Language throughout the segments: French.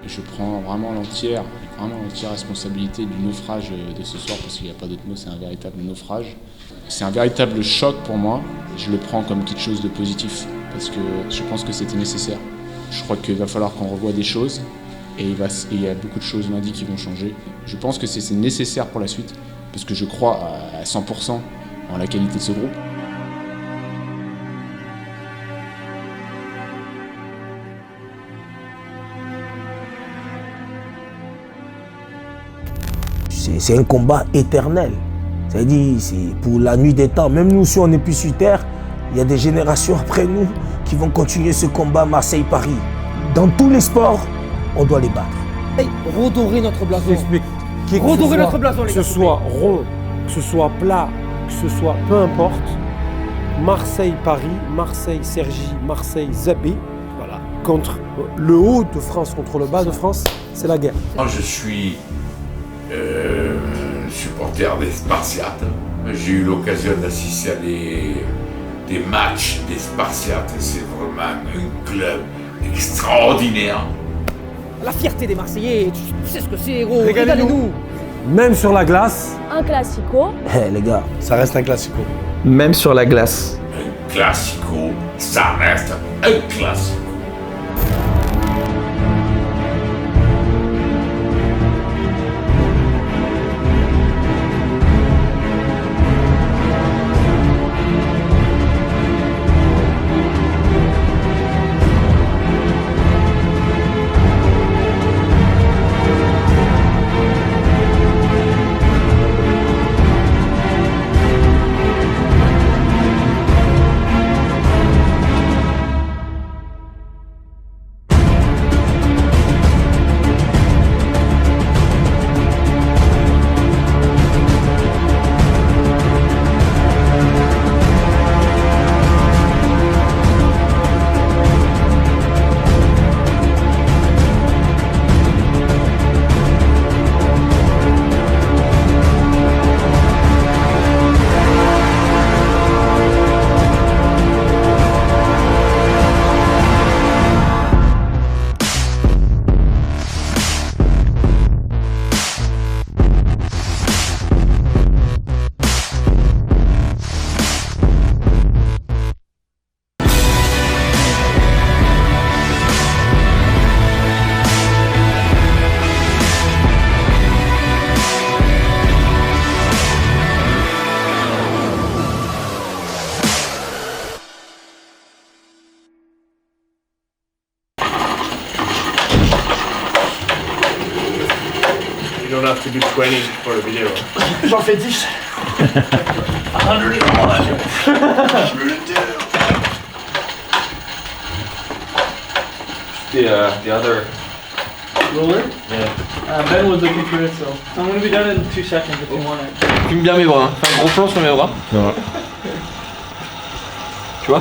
Je prends vraiment l'entière responsabilité du naufrage de ce soir, parce qu'il n'y a pas d'autre mot, c'est un véritable naufrage. C'est un véritable choc pour moi. Je le prends comme quelque chose de positif, parce que je pense que c'était nécessaire. Je crois qu'il va falloir qu'on revoie des choses, et il y a beaucoup de choses lundi qui vont changer. Je pense que c'est nécessaire pour la suite, parce que je crois à 100% en la qualité de ce groupe. C'est un combat éternel. C'est-à-dire, c'est pour la nuit des temps. Même nous, si on n'est plus sur Terre, il y a des générations après nous qui vont continuer ce combat Marseille-Paris. Dans tous les sports, on doit les battre. Hey, redorer notre blason. J'explique. Redorer notre blason, les gars. Que ce soit rond, que ce soit plat, que ce soit peu importe. Marseille-Paris, Marseille-Cergy, Marseille-Zabé. Voilà. Contre le haut de France, contre le bas de France, c'est la guerre. Moi, je suis supporter des Spartiates. J'ai eu l'occasion d'assister à des matchs des Spartiates. C'est vraiment un club extraordinaire. La fierté des Marseillais, tu sais ce que c'est, héros. Régalez-nous. Même sur la glace. Un classico. Les gars, ça reste un classico. Même sur la glace. Un classico, ça reste un classico. You don't have to do 20 for a video. J'en fais 10. 101. 102. The other roller? Yeah. Ben was looking for it, so I'm gonna be done in 2 seconds if you want it. Filme bien mes bras, hein. Fais un gros plan sur mes bras. Ouais. Tu vois?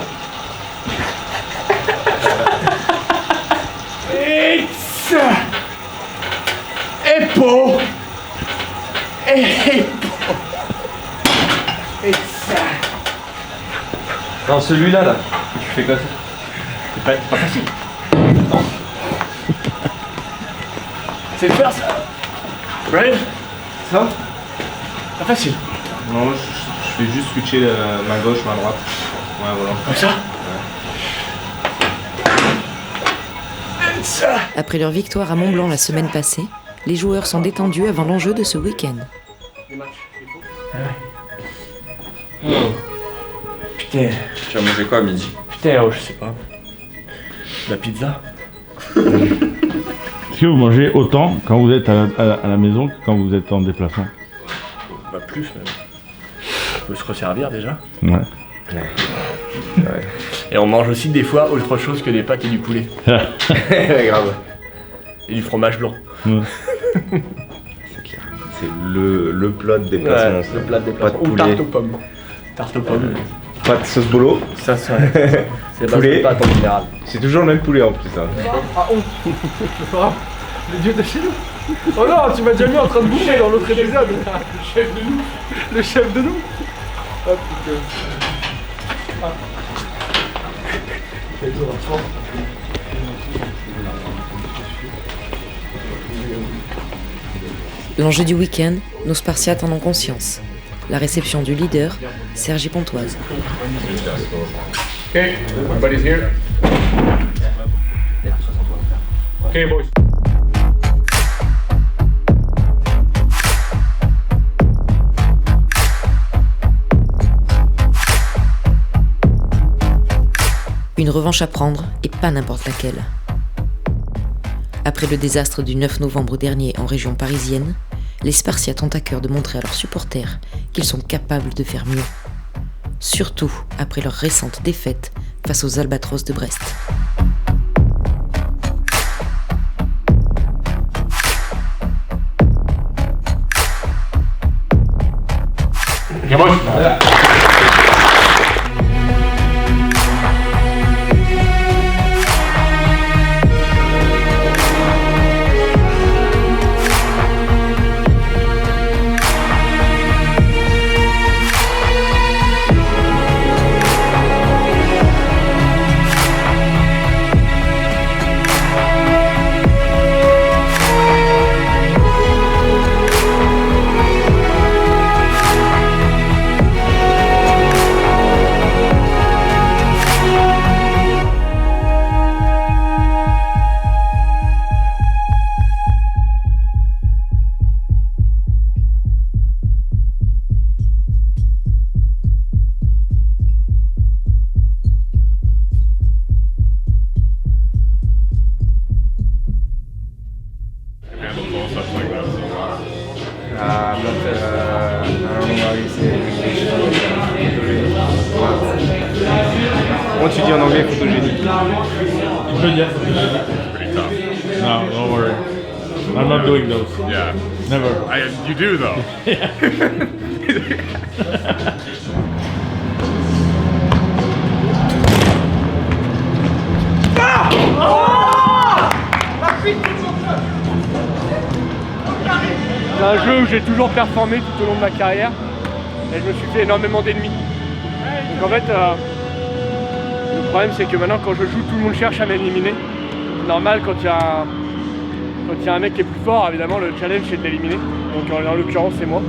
It's Epo. Non, celui-là, là. Tu fais quoi ça? C'est pas facile. Non. C'est le faire ça. Right? Ça? Pas facile. Non, je fais juste switcher main gauche, main droite. Ouais, voilà. Comme ça? Après leur victoire à Mont-Blanc la semaine passée, les joueurs sont détendus avant l'enjeu de ce week-end. Oh. Putain. Tu as mangé quoi à midi? Putain, je sais pas. La pizza. Est-ce que vous mangez autant quand vous êtes à la maison que quand vous êtes en déplacement? Bah plus même. On peut se resservir déjà. Ouais. Ouais. Et on mange aussi des fois autre chose que des pâtes et du poulet. Grave. Et du fromage blanc. Ouais. C'est clair. C'est le plat de déplacement. Ouais, le plat de déplacement. Ou tarte aux pommes. Tarte aux pommes. Pas de sauce bolo. Ça, c'est base de pâte en général. C'est toujours le même poulet en plus. Hein. Ah oh. Le dieu de chez nous. Oh non, tu m'as déjà mis en train de bouffer dans l'autre épisode. Le chef de nous. Le chef de nous. Oh putain. Ah. L'enjeu du week-end, nos Spartiates en ont conscience. La réception du leader, Sergi Pontoise. Okay, everybody's here. Okay, boys. Une revanche à prendre, et pas n'importe laquelle. Après le désastre du 9 novembre dernier en région parisienne, les Spartiates ont à cœur de montrer à leurs supporters qu'ils sont capables de faire mieux. Surtout après leur récente défaite face aux Albatros de Brest. Comment tu dis en anglais photogénique? You could, yes. Pretty tough. No, don't worry. I'm not doing those. Yeah. Never. You do though. C'est un jeu où j'ai toujours performé tout au long de ma carrière et je me suis fait énormément d'ennemis. Donc en fait, le problème c'est que maintenant quand je joue, tout le monde cherche à m'éliminer. C'est normal quand il y a un mec qui est plus fort, évidemment le challenge c'est de l'éliminer. Donc en l'occurrence c'est moi.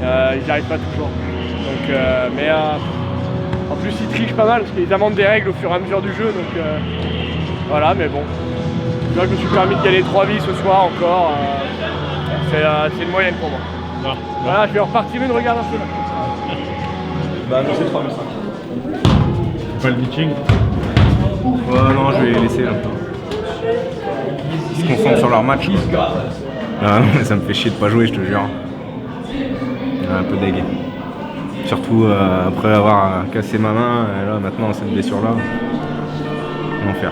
Ils n'y arrivent pas toujours. Donc, en plus ils trichent pas mal parce qu'ils amendent des règles au fur et à mesure du jeu. Donc voilà, mais bon. Là, je me suis permis de gagner 3 vies ce soir encore. C'est une moyenne pour moi. Non. Voilà, je vais repartir une, regarde un peu là. Bah non, c'est 3 mais 5. Pas le pitching? Ouais, non, je vais les laisser là. Ils se concentrent sur leur match. Ah non, mais ça me fait chier de pas jouer, je te jure. Un peu dégué. Surtout après avoir cassé ma main, et là maintenant cette blessure là. L'enfer.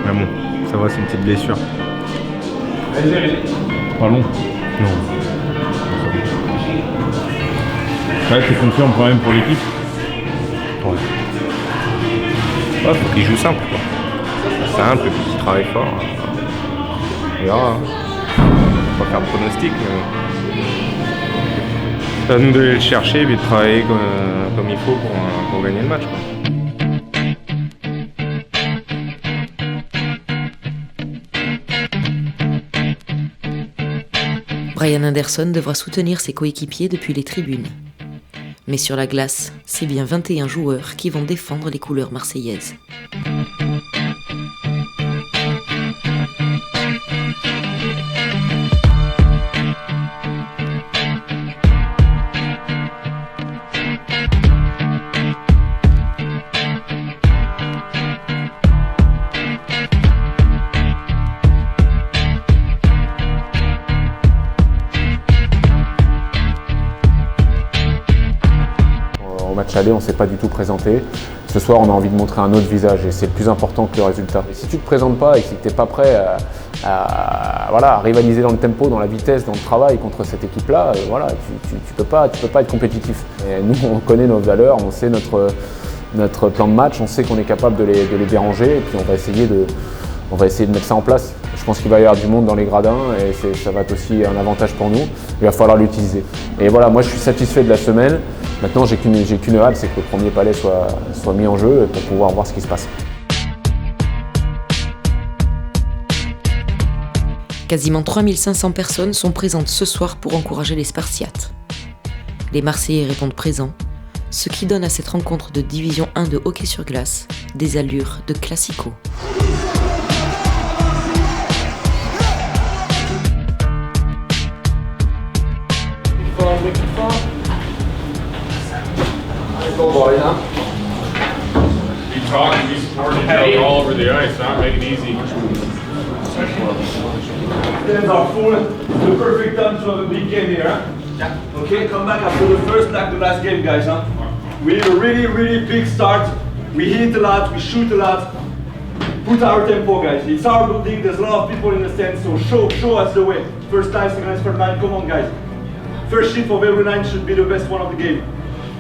Mais bon, ça va, c'est une petite blessure. Pas long. Non. Ouais, tu confirmes quand même pour l'équipe? Ouais. Ouais, faut qu'ils jouent simple quoi. Simple, et puis qu'ils travaillent fort. On verra. On va pas faire de pronostic, mais c'est à nous de les chercher et de travailler comme il faut pour gagner le match quoi. Brian Anderson devra soutenir ses coéquipiers depuis les tribunes. Mais sur la glace, c'est bien 21 joueurs qui vont défendre les couleurs marseillaises. Match aller, on ne s'est pas du tout présenté. Ce soir, on a envie de montrer un autre visage et c'est le plus important que le résultat. Et si tu ne te présentes pas et que tu n'es pas prêt à rivaliser dans le tempo, dans la vitesse, dans le travail contre cette équipe-là, tu peux pas être compétitif. Et nous, on connaît nos valeurs, on sait notre plan de match, on sait qu'on est capable de les déranger et puis on va essayer de mettre ça en place. Je pense qu'il va y avoir du monde dans les gradins et ça va être aussi un avantage pour nous. Il va falloir l'utiliser. Et voilà, moi je suis satisfait de la semaine. Maintenant, j'ai qu'une hâte, c'est que le premier palais soit mis en jeu pour pouvoir voir ce qui se passe. Quasiment 3500 personnes sont présentes ce soir pour encourager les Spartiates. Les Marseillais répondent présents, ce qui donne à cette rencontre de Division 1 de hockey sur glace des allures de classico. Go boys, huh? Be talking, be supporting, all over the ice, huh? Make it easy. Stands are full. The perfect time to have a big game here, huh? Yeah. Okay, come back after the first, like the last game, guys, huh? We need a really big start. We hit a lot, we shoot a lot. Put our tempo, guys. It's our building, there's a lot of people in the stands, so show us the way. First time, second time, third time, come on, guys. First shift of every line should be the best one of the game.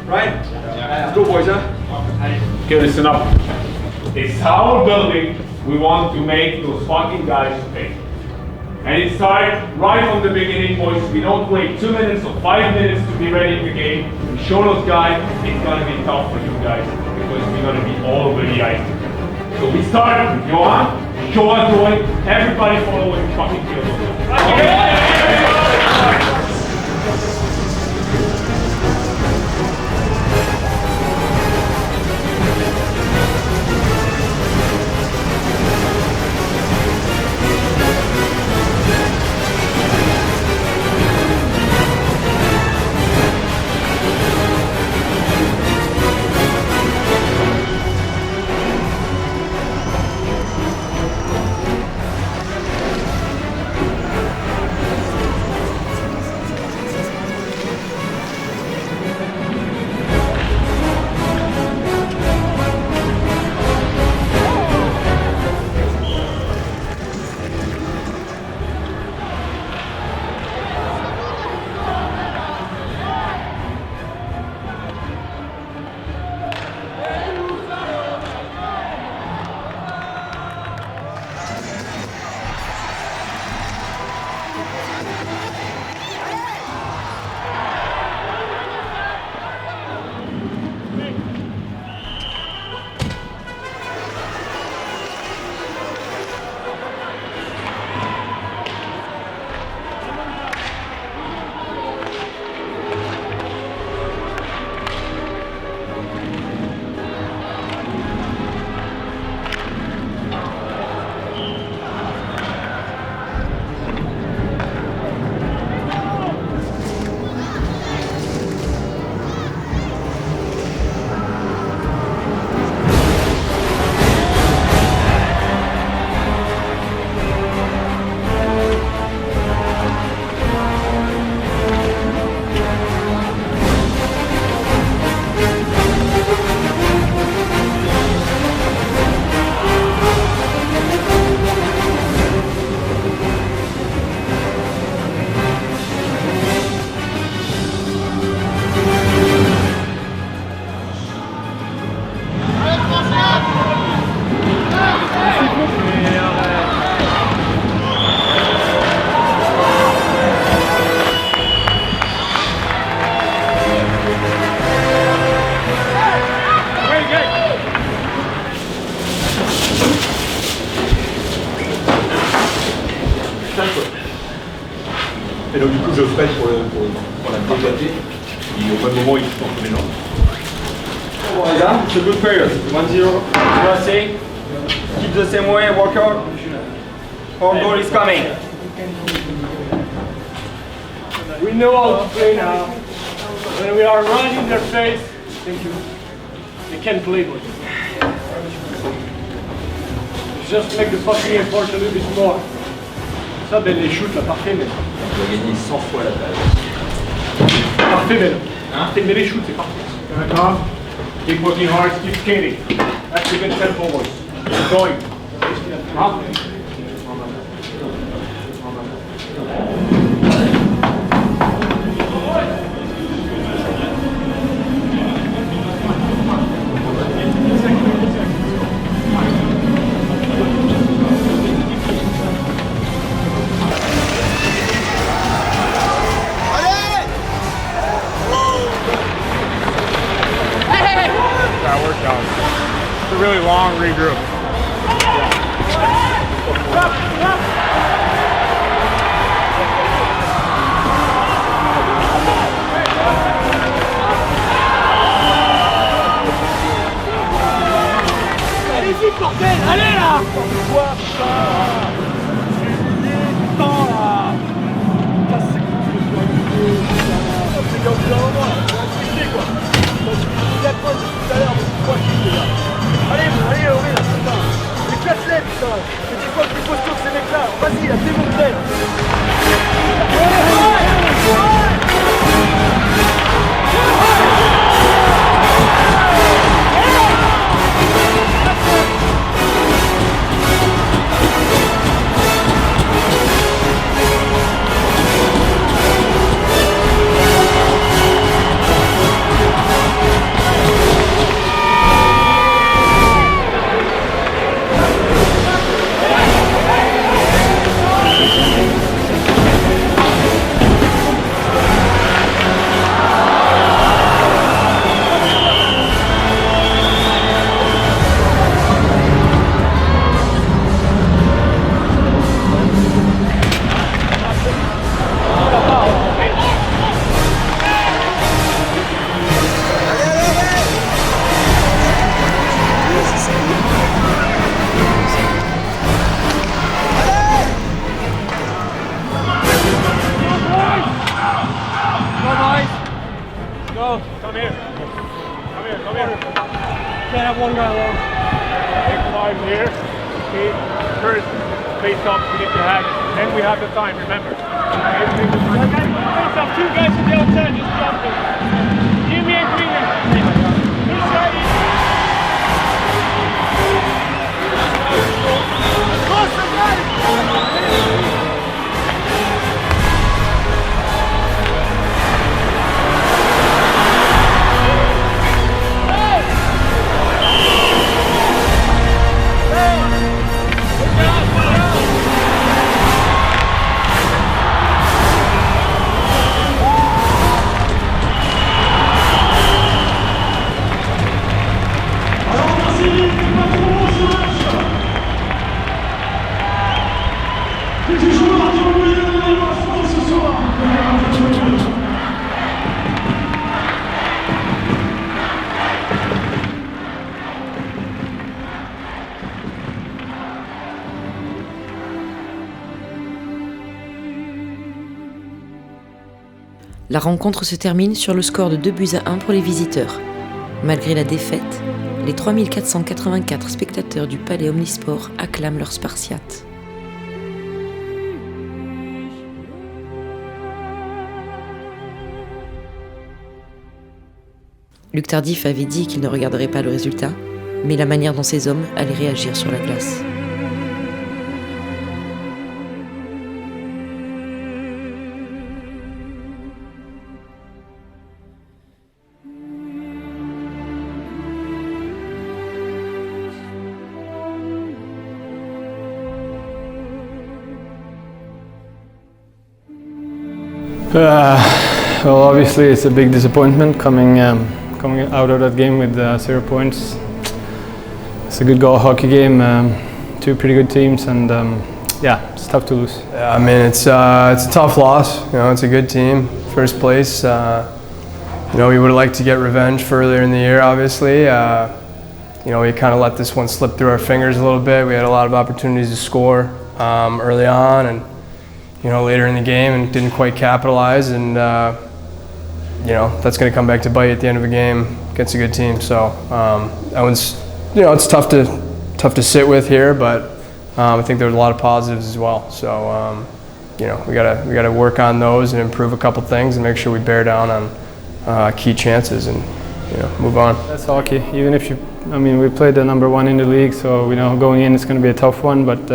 Right? Let's go, boys, huh? Okay, listen up. It's our building. We want to make those fucking guys pay. And it started right from the beginning, boys. We don't wait 2 minutes or 5 minutes to be ready in the game. We show those guys it's gonna be tough for you guys because we're gonna be all over the ice. So we start with Johan, show us the way, everybody follow what the fucking field. Et donc du coup je freine pour la dégager. Et au même moment il se contre les jambes. Well done, it's a good period. 1-0. USA. Keep the same way, work out. Our goal is coming. We know how to play now. When we are right in their face, thank you. They can't play with it. Just make the fucking effort a little bit more. Ça, ben les shoots là, parfait, mais. On doit gagner 100 fois la balle. Parfait, mais. Hein? Mais les shoots, c'est parfait. Come. Keep working hard, keep skating. That's a good tempo, boys. Keep going. Huh? That worked out. It's a really long regroup. C'est quoi plus costaud que ces mecs-là? Vas-y, là, démontre-les là. La rencontre se termine sur le score de 2-1 pour les visiteurs. Malgré la défaite, les 3484 spectateurs du Palais Omnisport acclament leurs Spartiates. Luc Tardif avait dit qu'il ne regarderait pas le résultat, mais la manière dont ces hommes allaient réagir sur la glace. Well, obviously it's a big disappointment coming out of that game with 0 points. It's a good goal hockey game, two pretty good teams, and yeah, it's tough to lose. Yeah, I mean it's a tough loss. You know, it's a good team, first place. You know, we would have liked to get revenge further in the year, obviously. You know, we kind of let this one slip through our fingers a little bit. We had a lot of opportunities to score early on, and you know, later in the game, and didn't quite capitalize. And you know, that's going to come back to bite at the end of a game against a good team. So that one's, you know, it's tough to sit with here, but I think there's a lot of positives as well. So you know, we gotta work on those and improve a couple things and make sure we bear down on key chances and, you know, move on. That's hockey. Even if you, I mean, we played the number one in the league, so we know going in it's going to be a tough one. But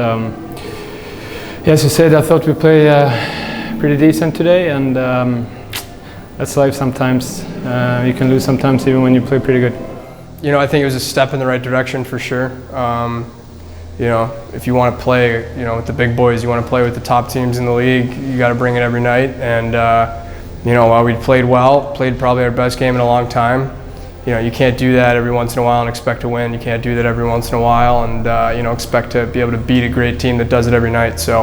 yeah, as you said, I thought we played pretty decent today, and that's life sometimes. You can lose sometimes even when you play pretty good. You know, I think it was a step in the right direction for sure. You know, if you want to play, you know, with the big boys, you want to play with the top teams in the league, you got to bring it every night. And you know, while we played well, played probably our best game in a long time, you know, you can't do that every once in a while and expect to win. You can't do that every once in a while and you know, expect to be able to beat a great team that does it every night. So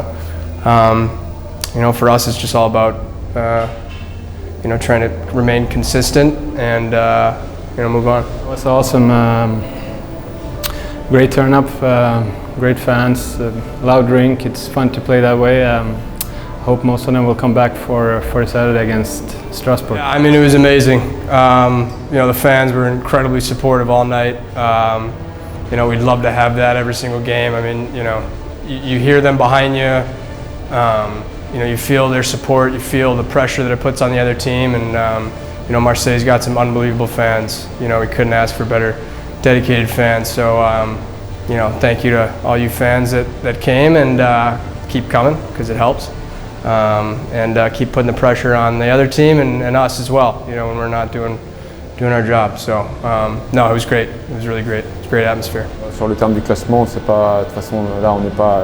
you know, for us, it's just all about you know, trying to remain consistent and you know, move on. It was awesome. Great turn up, great fans, loud rink. It's fun to play that way. Hope most of them will come back for Saturday against Strasbourg. Yeah, I mean, it was amazing. You know, the fans were incredibly supportive all night. you know, we'd love to have that every single game. I mean, you know, you hear them behind you. You know, you feel their support. You feel the pressure that it puts on the other team. And you know, Marseille's got some unbelievable fans. You know, we couldn't ask for better, dedicated fans. So, you know, thank you to all you fans that came, and keep coming because it helps. And keep putting the pressure on the other team and us as well. You know, when we're not doing our job. So, no, it was great. It was really great. It's a great atmosphere. Sur le terme du classement, c'est pas, de toute façon, là, on n'est pas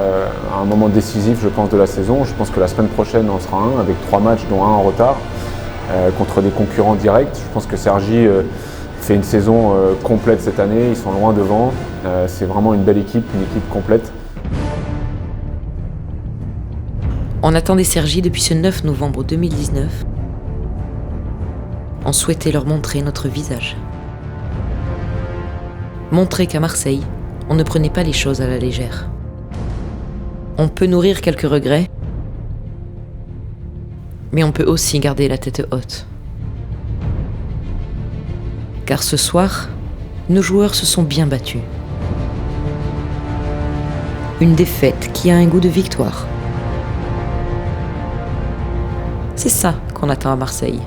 à un moment décisif, je pense, de la saison. Je pense que la semaine prochaine, on sera un, avec 3 matchs, dont un en retard, contre des concurrents directs. Je pense que Cergy fait une saison complète cette année. Ils sont loin devant. C'est vraiment une belle équipe, une équipe complète. On attendait Cergy depuis ce 9 novembre 2019. On souhaitait leur montrer notre visage. Montrer qu'à Marseille, on ne prenait pas les choses à la légère. On peut nourrir quelques regrets, mais on peut aussi garder la tête haute. Car ce soir, nos joueurs se sont bien battus. Une défaite qui a un goût de victoire. C'est ça qu'on attend à Marseille.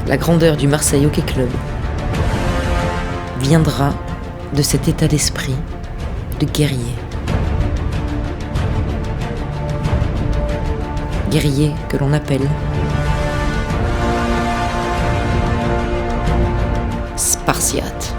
La grandeur du Marseille Hockey Club viendra de cet état d'esprit de guerrier. Guerrier que l'on appelle Spartiate.